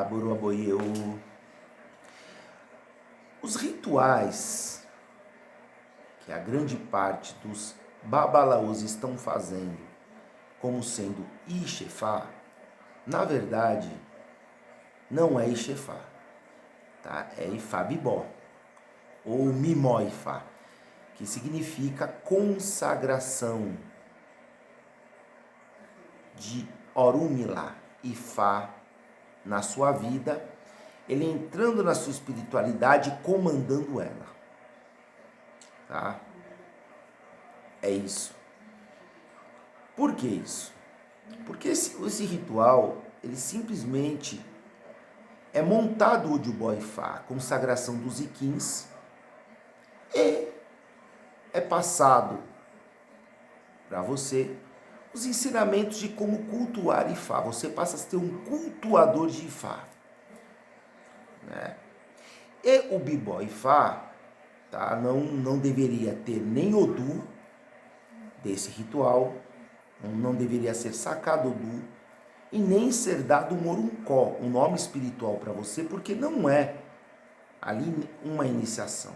Boroaboiô. Os rituais que a grande parte dos babalaôs estão fazendo como sendo Ixefá, na verdade, não é Ixefá, tá? É Ifá Bibó, ou Mimó Ifá, que significa consagração de Orunmila, Ifá, na sua vida, ele entrando na sua espiritualidade e comandando ela, tá? É isso. Por que isso? Porque esse ritual, ele simplesmente é montado o Jubó Ifá, consagração dos Iquins, e é passado para você os ensinamentos de como cultuar Ifá. Você passa a ser um cultuador de Ifá, né? E o Bibó Ifá, tá? Não deveria ter nem Odu desse ritual, não deveria ser sacado Odu, e nem ser dado um Oruncó, um nome espiritual para você, porque não é ali uma iniciação.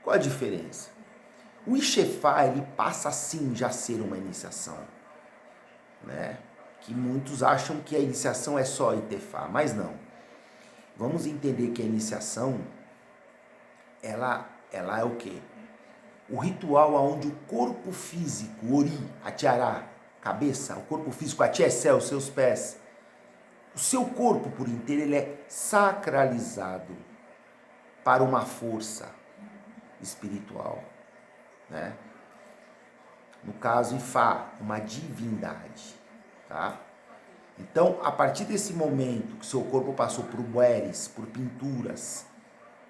Qual a diferença? O Ixefá, ele passa sim já a ser uma iniciação, né? Que muitos acham que a iniciação é só Itefá, mas não. Vamos entender que a iniciação, ela é o quê? O ritual onde o corpo físico, Ori, Atiará, cabeça, o corpo físico, Atiessé, os seus pés, o seu corpo por inteiro, ele é sacralizado para uma força espiritual, né? No caso, Ifá, uma divindade, tá? Então, a partir desse momento que seu corpo passou por bueres, por pinturas,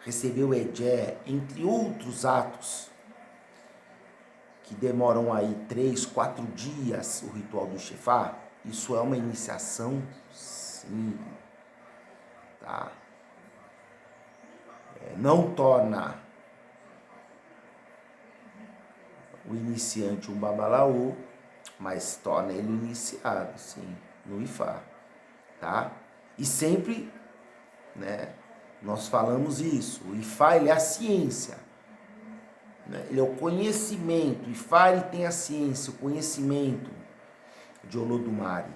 recebeu Edé, entre outros atos, que demoram aí 3, 4 dias, o ritual do Ixefá, isso é uma iniciação, sim, tá? Não torna o iniciante um babalaô, mas torna ele iniciado, sim, no Ifá, tá? E sempre, né, nós falamos isso, o Ifá, ele é a ciência, né? Ele é o conhecimento, o Ifá, ele tem a ciência, o conhecimento de Olodumare,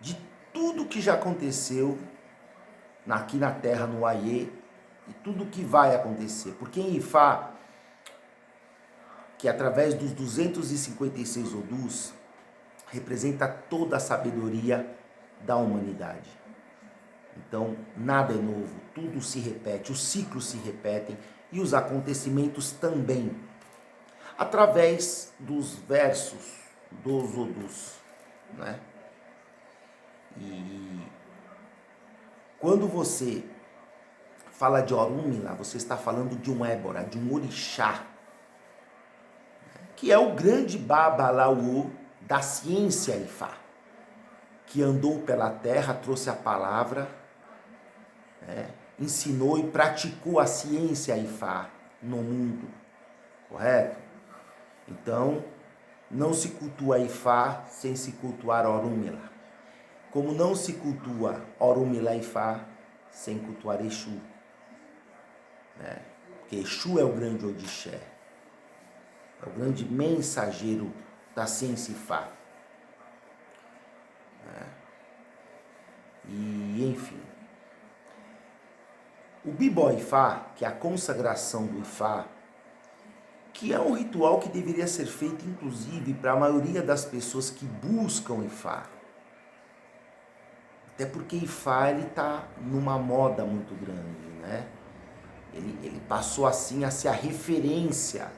de tudo que já aconteceu aqui na Terra, no Aie, e tudo que vai acontecer, porque em Ifá, que através dos 256 Odus, representa toda a sabedoria da humanidade. Então, nada é novo, tudo se repete, os ciclos se repetem e os acontecimentos também, através dos versos dos Odus, né? E quando você fala de Orunmila, você está falando de um ébora, de um orixá, que é o grande babalaô da ciência Ifá, que andou pela terra, trouxe a palavra, né, ensinou e praticou a ciência Ifá no mundo, correto? Então, não se cultua Ifá sem se cultuar Orunmila. Como não se cultua Orunmila Ifá sem cultuar Exu, né? Porque Exu é o grande Odixé, é o grande mensageiro da ciência Ifá. E, enfim, o Bibó Ifá, que é a consagração do Ifá, que é um ritual que deveria ser feito, inclusive, para a maioria das pessoas que buscam Ifá. Até porque Ifá está numa moda muito grande, né? Ele passou assim a ser a referência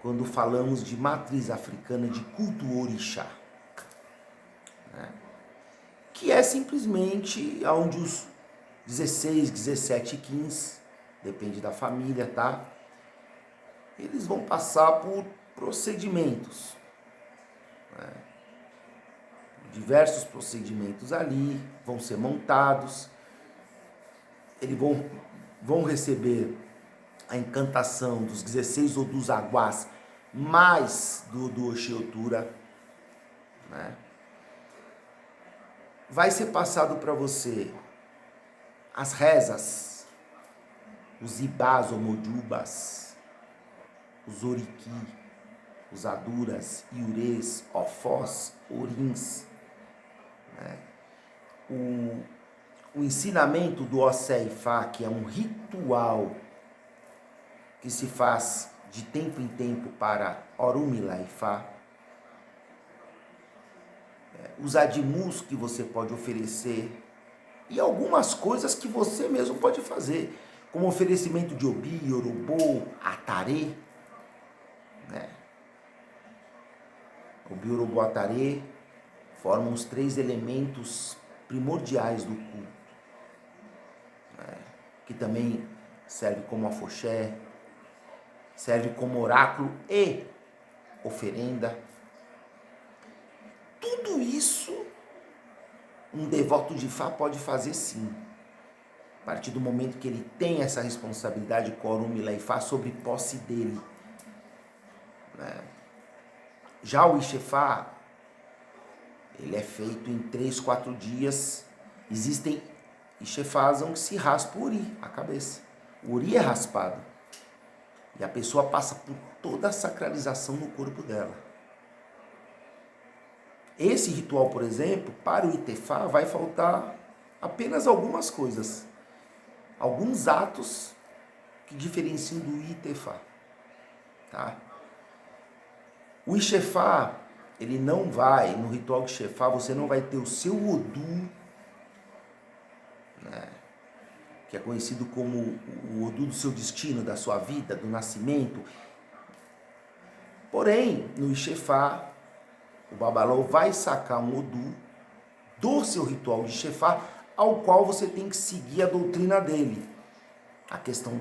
quando falamos de matriz africana de culto orixá, né? Que é simplesmente onde os 16, 17 e 15, depende da família, tá? Eles vão passar por procedimentos, né? Diversos procedimentos ali vão ser montados, eles vão receber a encantação dos 16 ou dos aguás, mais do Oxiotura, né? vai ser passado para você as rezas, os ibás ou mojubas, os oriki, os aduras, iurês, ofós, orins, né? O ensinamento do Osé Ifá, que é um ritual que se faz de tempo em tempo para Orunmila Ifá, os adimus que você pode oferecer e algumas coisas que você mesmo pode fazer, como oferecimento de obi, yorobô, atarê, né? Obi, yorobô, atarê formam os 3 elementos primordiais do culto, né? Que também serve como afoxé, serve como oráculo e oferenda. Tudo isso um devoto de Ifá pode fazer sim, a partir do momento que ele tem essa responsabilidade com Orunmila Ifá sobre posse dele, né? Já o Ixefá, ele é feito em 3, 4 dias. Existem Ixefás que se raspa o uri, a cabeça. O uri é raspado. E a pessoa passa por toda a sacralização no corpo dela. Esse ritual, por exemplo, para o Itefá vai faltar apenas algumas coisas. Alguns atos que diferenciam do Itefá. Tá? O Ixefá, ele não vai, no ritual de Ixefá, você não vai ter o seu Odu, né, que é conhecido como o Odu do seu destino, da sua vida, do nascimento. Porém, no Ixefá, o Babalô vai sacar um Odu do seu ritual de Ixefá, ao qual você tem que seguir a doutrina dele. A questão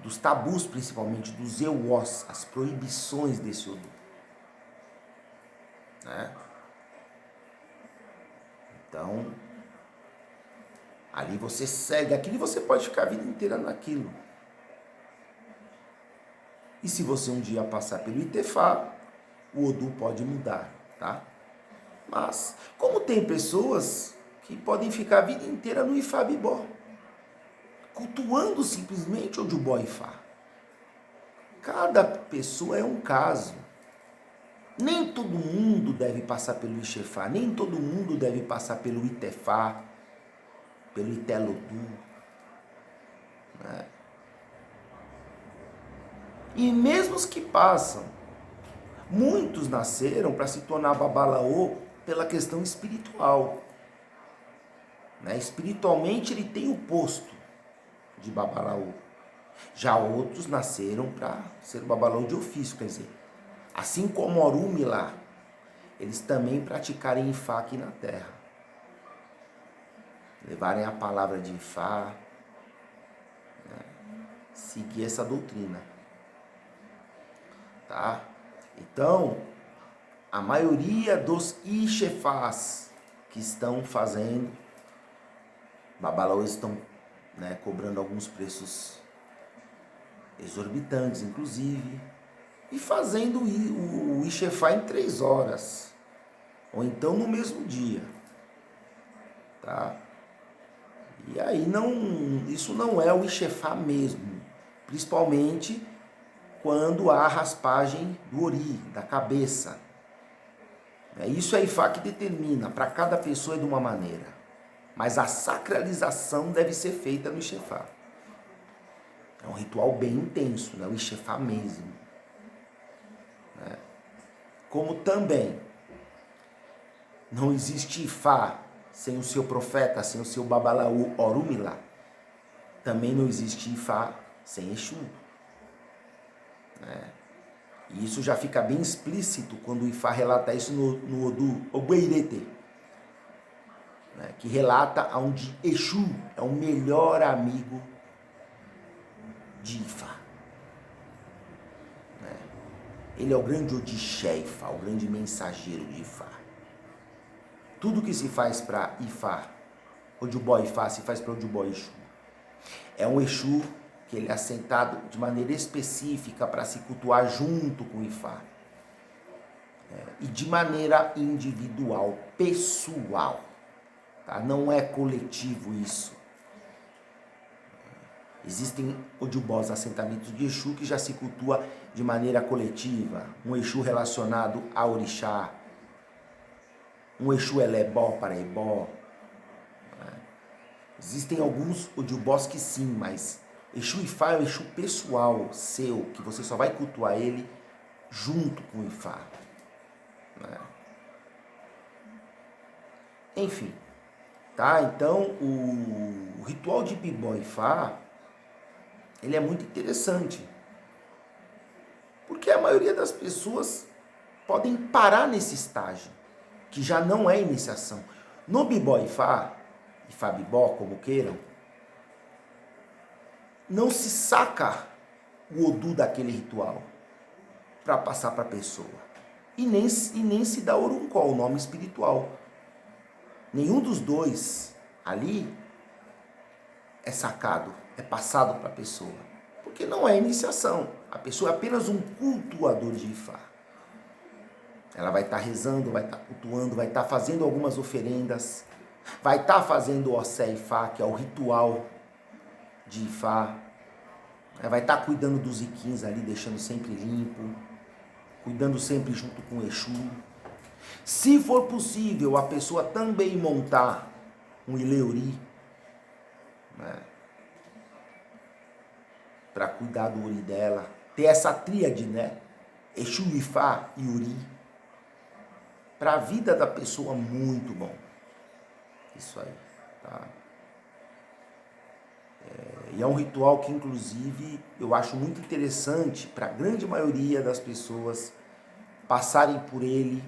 dos tabus, principalmente, dos euós, as proibições desse Odu. Né? Então, ali você segue aquilo e você pode ficar a vida inteira naquilo. E se você um dia passar pelo Itefá, o Odu pode mudar, tá? Mas, como tem pessoas que podem ficar a vida inteira no Ifá Bibó, cultuando simplesmente o Jubó Ifá. Cada pessoa é um caso. Nem todo mundo deve passar pelo Ixefá, nem todo mundo deve passar pelo Itefá, pelo Itelodu, né? E mesmo os que passam, muitos nasceram para se tornar Babalaô pela questão espiritual, né? Espiritualmente ele tem o posto de Babalaô. Já outros nasceram para ser Babalaô de ofício, quer dizer, assim como Orunmila, eles também praticarem Ifá aqui na Terra. Levarem a palavra de Ifá, né? Seguir essa doutrina. Tá? Então, a maioria dos Ixefás que estão fazendo, Babalaôs estão, né, cobrando alguns preços exorbitantes, inclusive, e fazendo o Ixefá em 3 horas, ou então no mesmo dia, tá? E aí isso não é o Ixefá mesmo, principalmente quando há a raspagem do ori, da cabeça. Isso é Ifá que determina, para cada pessoa é de uma maneira, mas a sacralização deve ser feita no Ixefá. É um ritual bem intenso, né? O Ixefá mesmo. Né? Como também não existe Ifá sem o seu profeta, sem o seu Babalaô Orunmila, também não existe Ifá sem Exu. Né? E isso já fica bem explícito quando o Ifá relata isso no Odu Ogueirete, né? Que relata onde Exu é o melhor amigo de Ifá. Né? Ele é o grande Odixé Ifá, o grande mensageiro de Ifá. Tudo que se faz para Ifá, Ojubó Ifá, se faz para Ojubó Exu. É um Exu que ele é assentado de maneira específica para se cultuar junto com o Ifá. E de maneira individual, pessoal. tá? Não é coletivo isso. Existem ojubós, assentamentos de Exu, que já se cultua de maneira coletiva. Um Exu relacionado a orixá. Um Exu elebó, paraibó. Existem alguns ojubós que sim, mas Exu Ifá é o Exu pessoal, seu, que você só vai cultuar ele junto com o Ifá. Né? Enfim, tá? Então, o ritual de Bibó Ifá, ele é muito interessante. Porque a maioria das pessoas podem parar nesse estágio, que já não é iniciação. No Bibó Ifá Bibó, como queiram, não se saca o Odu daquele ritual para passar para a pessoa. E nem se dá Oruncó, o nome espiritual. Nenhum dos dois ali é sacado, é passado para a pessoa. Porque não é iniciação. A pessoa é apenas um cultuador de Ifá. Ela vai estar rezando, vai estar cultuando, vai estar fazendo algumas oferendas, vai estar fazendo o Ossé Ifá, que é o ritual de Ifá. Vai estar cuidando dos iquins ali, deixando sempre limpo, cuidando sempre junto com o Exu. Se for possível, a pessoa também montar um Ileuri, né, para cuidar do Uri dela. Ter essa tríade, né? Exu, Ifá e Uri. Para a vida da pessoa, muito bom. Isso aí, tá? E é um ritual que, inclusive, eu acho muito interessante para a grande maioria das pessoas passarem por ele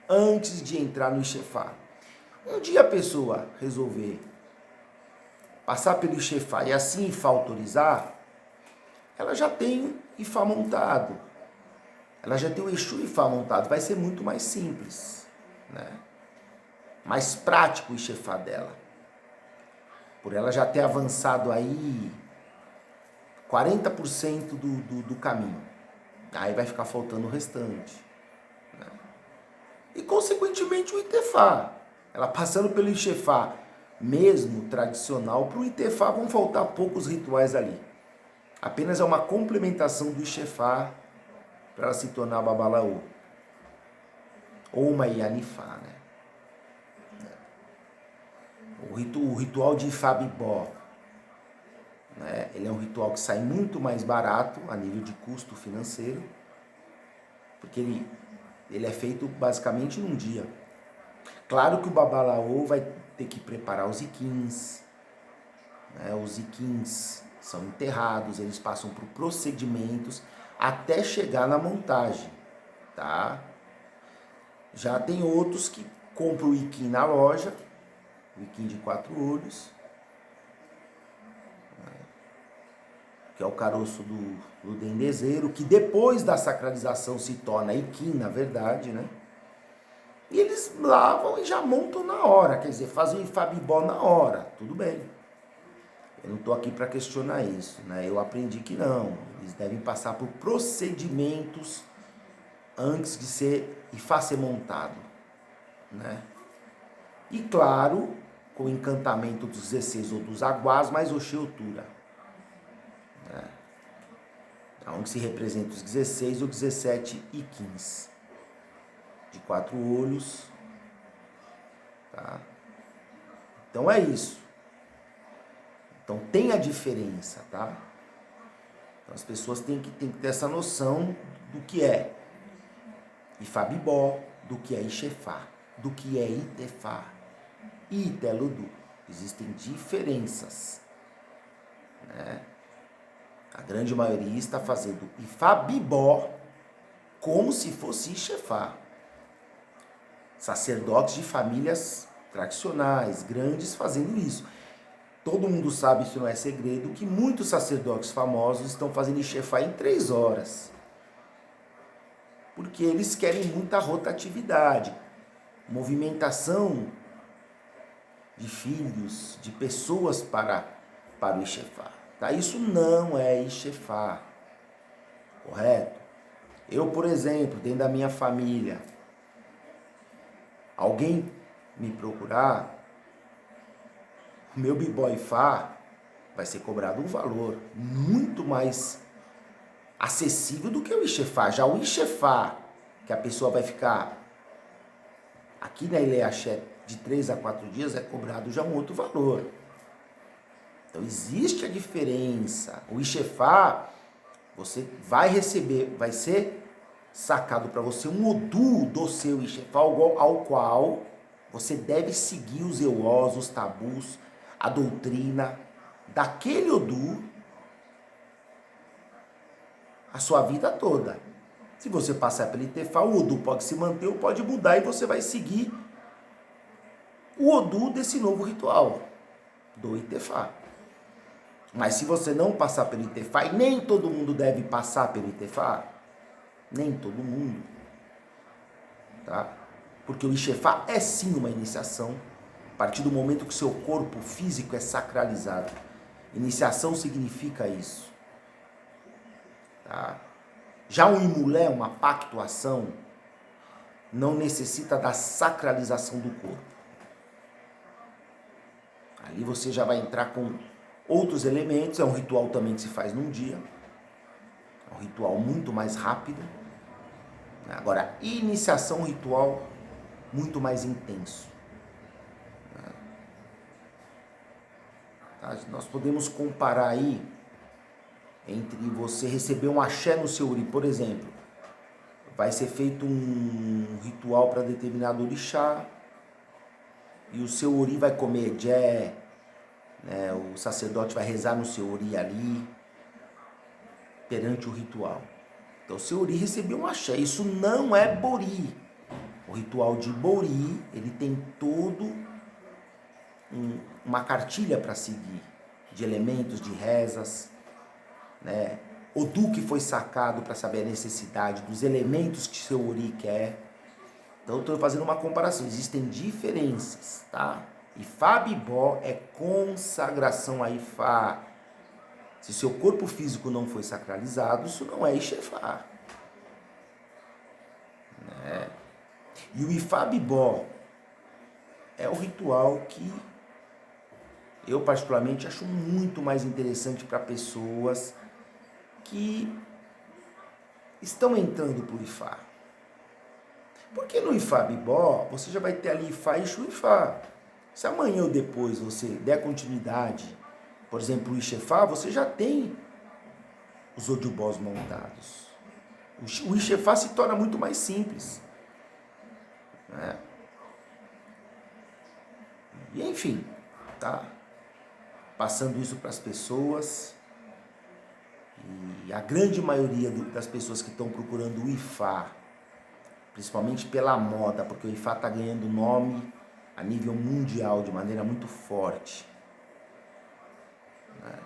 antes de entrar no Ixefá. Um dia a pessoa resolver passar pelo Ixefá e assim Ifá autorizar, ela já tem Ifá montado. Ela já tem o Exu Ifá montado. Vai ser muito mais simples, né? Mais prático o Ixefá dela. Por ela já ter avançado aí 40% do caminho. Aí vai ficar faltando o restante. Né? E, consequentemente, o Itefá. Ela passando pelo Ixefá, mesmo tradicional, para o Itefá vão faltar poucos rituais ali. Apenas é uma complementação do Ixefá para ela se tornar Babalaô. Ou uma Yanifá, né? O ritual de Ifá Bibó, né? Ele é um ritual que sai muito mais barato a nível de custo financeiro, porque ele é feito basicamente num dia. Claro que o Babalaô vai ter que preparar os iquins, né? Os iquins são enterrados, eles passam por procedimentos até chegar na montagem, tá? Já tem outros que compram o iquim na loja, o iquim de 4 olhos, que é o caroço do dendezeiro, que depois da sacralização se torna iquim, na verdade, né? E eles lavam e já montam na hora, quer dizer, fazem o Ifá Bibó na hora, tudo bem. Eu não estou aqui para questionar isso, né? Eu aprendi que não, eles devem passar por procedimentos antes de ser Ifá ser montado, né? E claro, com o encantamento dos 16 ou dos aguás, mais Oxê-Otura, né? Onde se representa os 16 ou 17 iquins de 4 olhos, tá? Então é isso. Então tem a diferença, tá? Então as pessoas têm que ter essa noção do que é Ifá Bibó, do que é Ixefá, do que é Itefá e Iteludu. Existem diferenças, né? A grande maioria está fazendo Ifá Bibó como se fosse Ixefá. Sacerdotes de famílias tradicionais, grandes, fazendo isso. Todo mundo sabe, isso não é segredo, que muitos sacerdotes famosos estão fazendo Ixefá em 3 horas. Porque eles querem muita rotatividade, movimentação de filhos, de pessoas para o Ixefá. Tá? Isso não é Ixefá, correto? Eu, por exemplo, dentro da minha família, alguém me procurar, o meu bibó Ifá vai ser cobrado um valor muito mais acessível do que o Ixefá. Já o Ixefá, que a pessoa vai ficar aqui na Ilê Axé de 3 a 4 dias, é cobrado já um outro valor. Então existe a diferença. O Ixefá, você vai receber, vai ser sacado para você um Odu do seu Ixefá, ao qual você deve seguir os EUOs, os tabus, a doutrina daquele Odu a sua vida toda. Se você passar pelo Itefá, o Odu pode se manter ou pode mudar e você vai seguir o Odu desse novo ritual do Itefá. Mas se você não passar pelo Itefá, e nem todo mundo deve passar pelo Itefá, nem todo mundo, tá? Porque o Ixefá é sim uma iniciação, a partir do momento que o seu corpo físico é sacralizado. Iniciação significa isso. Tá? Já o Imulé, uma pactuação, não necessita da sacralização do corpo. Ali você já vai entrar com outros elementos, é um ritual também que se faz num dia, é um ritual muito mais rápido. Agora, iniciação ritual muito mais intenso. Tá? Nós podemos comparar aí entre você receber um axé no seu uri, por exemplo, vai ser feito um ritual para determinado orixá, e o seu uri vai comer djé, né? O sacerdote vai rezar no seu uri ali, perante o ritual. Então o seu uri recebeu um axé, isso não é bori. O ritual de bori, ele tem todo uma cartilha para seguir, de elementos, de rezas, né? Odu que foi sacado para saber a necessidade dos elementos que seu uri quer. Então eu estou fazendo uma comparação, existem diferenças, tá? Ifá Bibó é consagração a Ifá. Se seu corpo físico não foi sacralizado, isso não é Ixefá, né? E o Ifá Bibó é o ritual que eu particularmente acho muito mais interessante para pessoas que estão entrando por Ifá. Porque no Ifá Bibó, você já vai ter ali Ifá e Xuifá. Se amanhã ou depois você der continuidade, por exemplo, o Ixefá, você já tem os Odubós montados. O Ixefá se torna muito mais simples, né? E enfim, tá? Passando isso para as pessoas. E a grande maioria das pessoas que estão procurando o Ifá, principalmente pela moda, porque o Ifá está ganhando nome a nível mundial de maneira muito forte, né?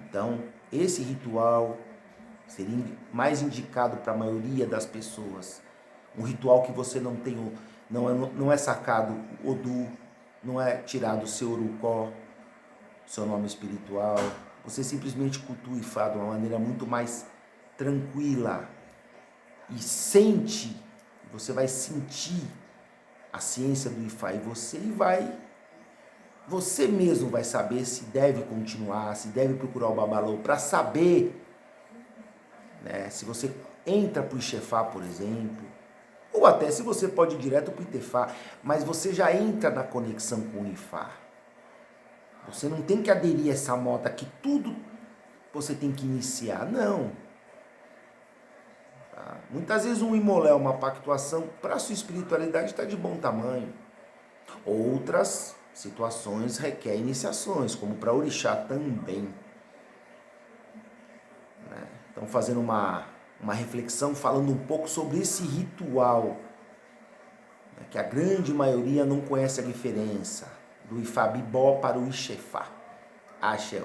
Então, esse ritual seria mais indicado para a maioria das pessoas. Um ritual que você não tem, não é sacado Odu, não é tirado o seu Urucó, seu nome espiritual. Você simplesmente cultua o Ifá de uma maneira muito mais tranquila e você vai sentir a ciência do Ifá e você mesmo vai saber se deve continuar, se deve procurar o Babalô para saber, né, se você entra para o Ixefá, por exemplo, ou até se você pode ir direto para o Itefá, mas você já entra na conexão com o Ifá. Você não tem que aderir a essa moda que tudo você tem que iniciar, não. Tá? Muitas vezes um imolé, uma pactuação, para a sua espiritualidade está de bom tamanho. Outras situações requerem iniciações, como para orixá também. Né? Então, fazendo uma reflexão, falando um pouco sobre esse ritual, né, que a grande maioria não conhece a diferença do Ifá Bibó para o Ixefá. Axé.